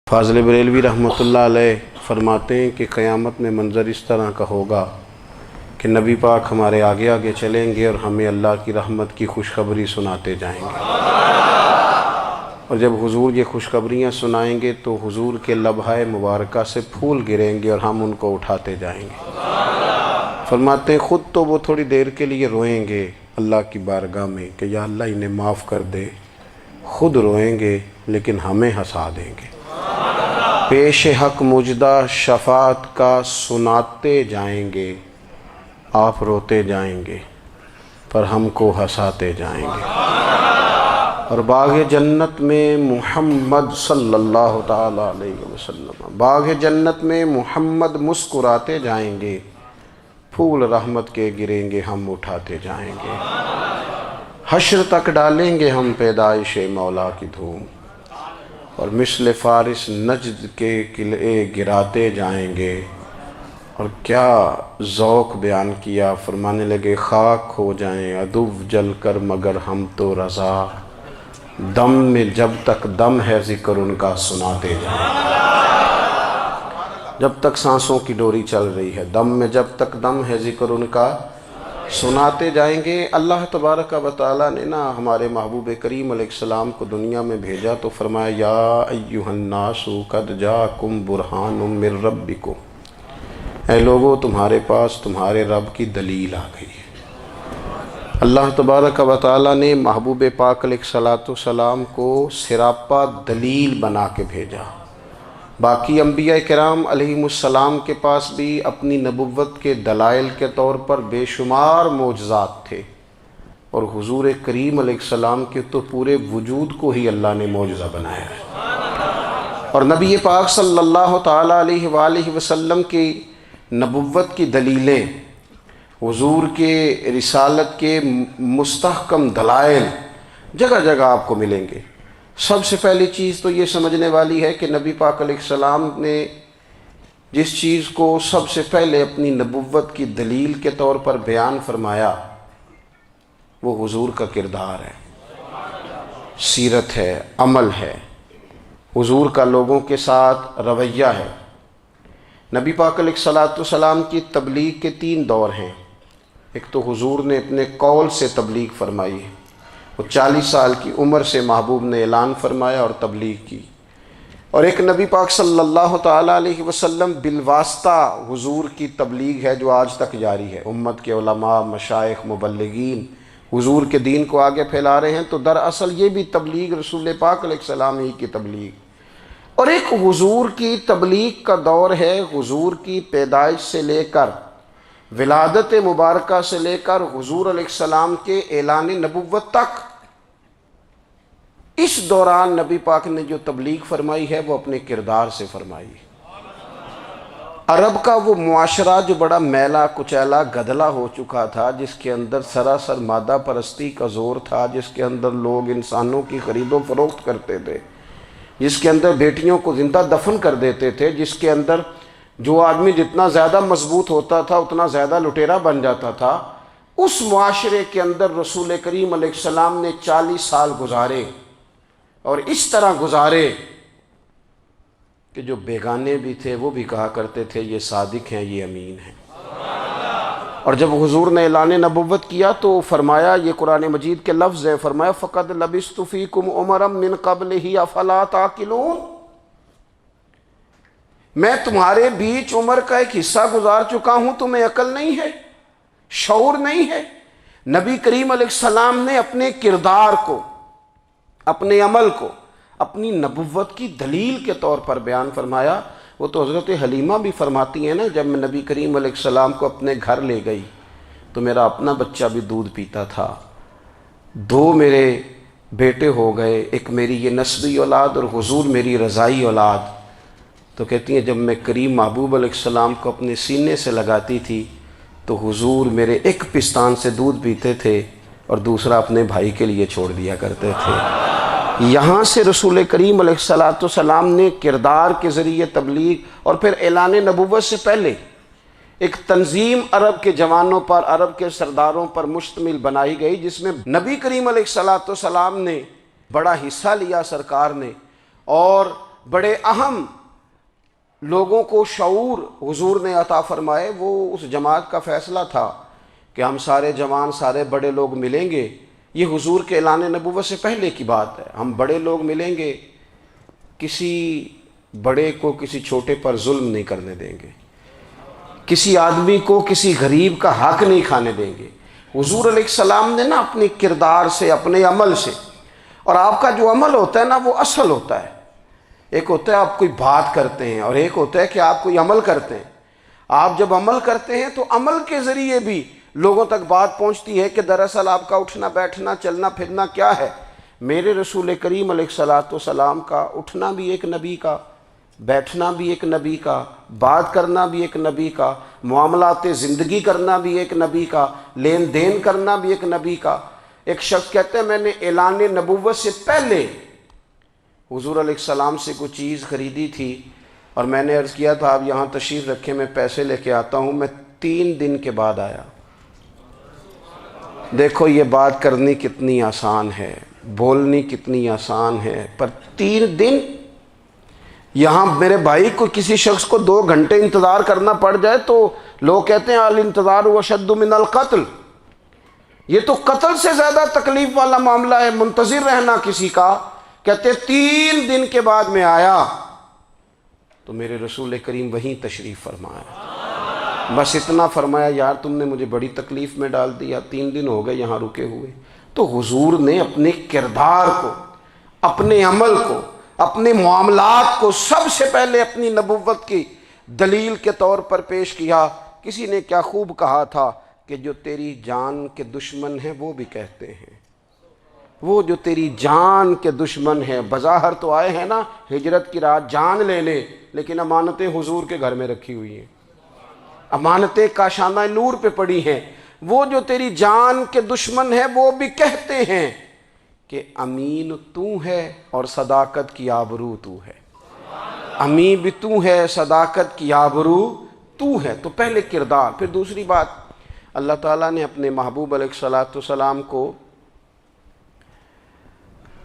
فاضل بریلوی رحمۃ اللہ علیہ فرماتے ہیں کہ قیامت میں منظر اس طرح کا ہوگا کہ نبی پاک ہمارے آگے آگے چلیں گے اور ہمیں اللہ کی رحمت کی خوشخبری سناتے جائیں گے، اور جب حضور یہ خوشخبریاں سنائیں گے تو حضور کے لبہائے مبارکہ سے پھول گریں گے اور ہم ان کو اٹھاتے جائیں گے۔ فرماتے ہیں خود تو وہ تھوڑی دیر کے لیے روئیں گے اللہ کی بارگاہ میں کہ یا اللہ انہیں معاف کر دے، خود روئیں گے لیکن ہمیں ہنسا دیں گے۔ پیش حق مجدہ شفاعت کا سناتے جائیں گے، آپ روتے جائیں گے پر ہم کو ہنساتے جائیں گے۔ اور باغ جنت میں محمد صلی اللہ تعالی علیہ وسلم، باغ جنت میں محمد مسکراتے جائیں گے، پھول رحمت کے گریں گے ہم اٹھاتے جائیں گے۔ حشر تک ڈالیں گے ہم پیدائش مولا کی دھوم، اور مثل فارس نجد کے قلعے گراتے جائیں گے۔ اور کیا ذوق بیان کیا، فرمانے لگے خاک ہو جائیں عدو جل کر مگر ہم تو رضا، دم میں جب تک دم ہے ذکر ان کا سناتے جائیں گے۔ جب تک سانسوں کی ڈوری چل رہی ہے، دم میں جب تک دم ہے ذکر ان کا سناتے جائیں گے۔ اللہ تبارک و تعالیٰ نے نا ہمارے محبوب کریم علیہ السلام کو دنیا میں بھیجا تو فرمایا یا ایھا الناس قد جاءکم برہان من ربکم، اے لوگو تمہارے پاس تمہارے رب کی دلیل آ گئی ہے۔ اللہ تبارک و تعالیٰ نے محبوب پاک علیہ السلام کو سراپا دلیل بنا کے بھیجا۔ باقی انبیاء کرام علیہم السلام کے پاس بھی اپنی نبوت کے دلائل کے طور پر بے شمار معجزات تھے، اور حضور کریم علیہ السلام کے تو پورے وجود کو ہی اللہ نے معجزہ بنایا ہے۔ اور نبی پاک صلی اللہ تعالیٰ علیہ وآلہ وسلم کی نبوت کی دلیلیں، حضور کے رسالت کے مستحکم دلائل جگہ جگہ آپ کو ملیں گے۔ سب سے پہلی چیز تو یہ سمجھنے والی ہے کہ نبی پاک علیہ السلام نے جس چیز کو سب سے پہلے اپنی نبوت کی دلیل کے طور پر بیان فرمایا وہ حضور کا کردار ہے، سیرت ہے، عمل ہے، حضور کا لوگوں کے ساتھ رویہ ہے۔ نبی پاک علیہ السلام کی تبلیغ کے 3 دور ہیں۔ ایک تو حضور نے اپنے قول سے تبلیغ فرمائی ہے، وہ 40 سال کی عمر سے محبوب نے اعلان فرمایا اور تبلیغ کی۔ اور ایک نبی پاک صلی اللہ تعالیٰ علیہ وسلم بالواسطہ حضور کی تبلیغ ہے جو آج تک جاری ہے۔ امت کے علماء، مشائخ، مبلغین حضور کے دین کو آگے پھیلا رہے ہیں، تو دراصل یہ بھی تبلیغ رسول پاک علیہ السلام ہی کی تبلیغ۔ اور ایک حضور کی تبلیغ کا دور ہے، حضور کی پیدائش سے لے کر ولادت مبارکہ سے لے کر حضور علیہ السلام کے اعلان نبوت تک۔ اس دوران نبی پاک نے جو تبلیغ فرمائی ہے وہ اپنے کردار سے فرمائی ہے۔ عرب کا وہ معاشرہ جو بڑا میلا کچیلا گدلا ہو چکا تھا، جس کے اندر سراسر مادہ پرستی کا زور تھا، جس کے اندر لوگ انسانوں کی خرید و فروخت کرتے تھے، جس کے اندر بیٹیوں کو زندہ دفن کر دیتے تھے، جس کے اندر جو آدمی جتنا زیادہ مضبوط ہوتا تھا اتنا زیادہ لٹیرا بن جاتا تھا، اس معاشرے کے اندر رسول کریم علیہ السلام نے 40 سال گزارے، اور اس طرح گزارے کہ جو بیگانے بھی تھے وہ بھی کہا کرتے تھے یہ صادق ہیں، یہ امین ہیں۔ اور جب حضور نے اعلان نبوت کیا تو فرمایا، یہ قرآن مجید کے لفظ ہے، فرمایا فَقَدْ لَبِثْتُ فِيكُمْ عُمَرًا مِّن قَبْلِهِ أَفَلَا تَعْقِلُونَ، میں تمہارے بیچ عمر کا ایک حصہ گزار چکا ہوں، تمہیں عقل نہیں ہے، شعور نہیں ہے۔ نبی کریم علیہ السلام نے اپنے کردار کو، اپنے عمل کو اپنی نبوت کی دلیل کے طور پر بیان فرمایا۔ وہ تو حضرت حلیمہ بھی فرماتی ہیں نا، جب میں نبی کریم علیہ السلام کو اپنے گھر لے گئی تو میرا اپنا بچہ بھی دودھ پیتا تھا، 2 میرے بیٹے ہو گئے، ایک میری یہ نسبی اولاد اور حضور میری رضائی اولاد۔ تو کہتی ہیں جب میں کریم محبوب علیہ السلام کو اپنے سینے سے لگاتی تھی تو حضور میرے ایک پستان سے دودھ پیتے تھے اور دوسرا اپنے بھائی کے لیے چھوڑ دیا کرتے تھے۔ یہاں سے رسول کریم علیہ السلام نے کردار کے ذریعے تبلیغ، اور پھر اعلان نبوت سے پہلے ایک تنظیم عرب کے جوانوں پر، عرب کے سرداروں پر مشتمل بنائی گئی، جس میں نبی کریم علیہ السلام نے بڑا حصہ لیا سرکار نے، اور بڑے اہم لوگوں کو شعور حضور نے عطا فرمائے، وہ اس جماعت کا فیصلہ تھا کہ ہم سارے جوان، سارے بڑے لوگ ملیں گے۔ یہ حضور کے اعلان نبوت سے پہلے کی بات ہے، ہم بڑے لوگ ملیں گے، کسی بڑے کو کسی چھوٹے پر ظلم نہیں کرنے دیں گے، کسی آدمی کو کسی غریب کا حق نہیں کھانے دیں گے۔ حضور علیہ السلام نے نا اپنے کردار سے، اپنے عمل سے، اور آپ کا جو عمل ہوتا ہے نا وہ اصل ہوتا ہے۔ ایک ہوتا ہے آپ کوئی بات کرتے ہیں اور ایک ہوتا ہے کہ آپ کوئی عمل کرتے ہیں۔ آپ جب عمل کرتے ہیں تو عمل کے ذریعے بھی لوگوں تک بات پہنچتی ہے کہ دراصل آپ کا اٹھنا بیٹھنا چلنا پھرنا کیا ہے۔ میرے رسول کریم علیہ الصلاۃ والسلام کا اٹھنا بھی ایک نبی کا، بیٹھنا بھی ایک نبی کا، بات کرنا بھی ایک نبی کا، معاملات زندگی کرنا بھی ایک نبی کا، لین دین کرنا بھی ایک نبی کا۔ ایک شخص کہتے ہیں میں نے اعلان نبوت سے پہلے حضور علیہ السلام سے کوئی چیز خریدی تھی اور میں نے عرض کیا تھا آپ یہاں تشریف رکھیں، میں پیسے لے کے آتا ہوں، میں 3 دن کے بعد آیا۔ دیکھو یہ بات کرنی کتنی آسان ہے، بولنی کتنی آسان ہے، پر 3 دن یہاں میرے بھائی کو کسی شخص کو 2 گھنٹے انتظار کرنا پڑ جائے تو لوگ کہتے ہیں الانتظار اشد من القتل، یہ تو قتل سے زیادہ تکلیف والا معاملہ ہے منتظر رہنا کسی کا۔ کہتے 3 دن کے بعد میں آیا تو میرے رسول کریم وہیں تشریف فرمایا، بس اتنا فرمایا یار تم نے مجھے بڑی تکلیف میں ڈال دیا، 3 دن ہو گئے یہاں رکے ہوئے۔ تو حضور نے اپنے کردار کو، اپنے عمل کو، اپنے معاملات کو سب سے پہلے اپنی نبوت کی دلیل کے طور پر پیش کیا۔ کسی نے کیا خوب کہا تھا کہ جو تیری جان کے دشمن ہیں وہ بھی کہتے ہیں، وہ جو تیری جان کے دشمن ہیں، بظاہر تو آئے ہیں نا ہجرت کی رات جان لینے، لیکن امانتیں حضور کے گھر میں رکھی ہوئی ہیں، امانتیں کاشانہ نور پہ پڑی ہیں۔ وہ جو تیری جان کے دشمن ہیں وہ بھی کہتے ہیں کہ امین تو ہے اور صداقت کی آبرو تو ہے، امین بھی تو ہے، صداقت کی آبرو تو ہے۔ تو پہلے کردار، پھر دوسری بات، اللہ تعالیٰ نے اپنے محبوب علیہ الصلاۃ والسلام کو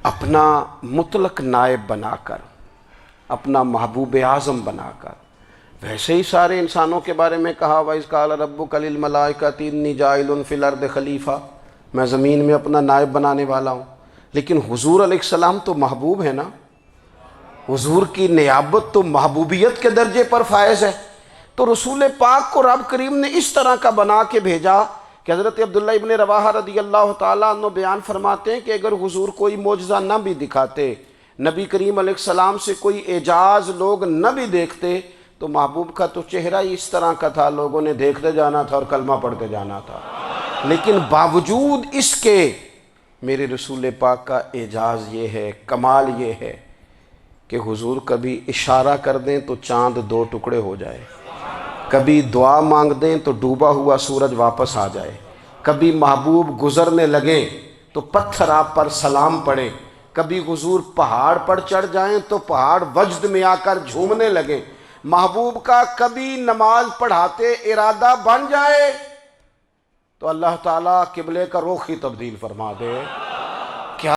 اپنا مطلق نائب بنا کر، اپنا محبوب اعظم بنا کر، ویسے ہی سارے انسانوں کے بارے میں کہا وَإِذْ قَالَ رَبُّكَ لِلْمَلَائِكَةِ إِنِّي جَاعِلٌ فِي الْأَرْضِ خلیفہ، میں زمین میں اپنا نائب بنانے والا ہوں۔ لیکن حضور علیہ السلام تو محبوب ہے نا، حضور کی نیابت تو محبوبیت کے درجے پر فائز ہے۔ تو رسول پاک کو رب کریم نے اس طرح کا بنا کے بھیجا کہ حضرت عبداللہ ابن رواحہ رضی اللہ تعالیٰ عنہ بیان فرماتے ہیں کہ اگر حضور کوئی معجزہ نہ بھی دکھاتے، نبی کریم علیہ السلام سے کوئی اعجاز لوگ نہ بھی دیکھتے، تو محبوب کا تو چہرہ ہی اس طرح کا تھا، لوگوں نے دیکھتے جانا تھا اور کلمہ پڑھتے جانا تھا۔ لیکن باوجود اس کے میرے رسول پاک کا اعجاز یہ ہے، کمال یہ ہے کہ حضور کبھی اشارہ کر دیں تو چاند 2 ٹکڑے ہو جائے، کبھی دعا مانگ دیں تو ڈوبا ہوا سورج واپس آ جائے، کبھی محبوب گزرنے لگیں تو پتھر آپ پر سلام پڑے، کبھی حضور پہاڑ پر چڑھ جائیں تو پہاڑ وجد میں آ کر جھومنے لگیں، محبوب کا کبھی نماز پڑھاتے ارادہ بن جائے تو اللہ تعالیٰ قبلے کا رخ ہی تبدیل فرما دے۔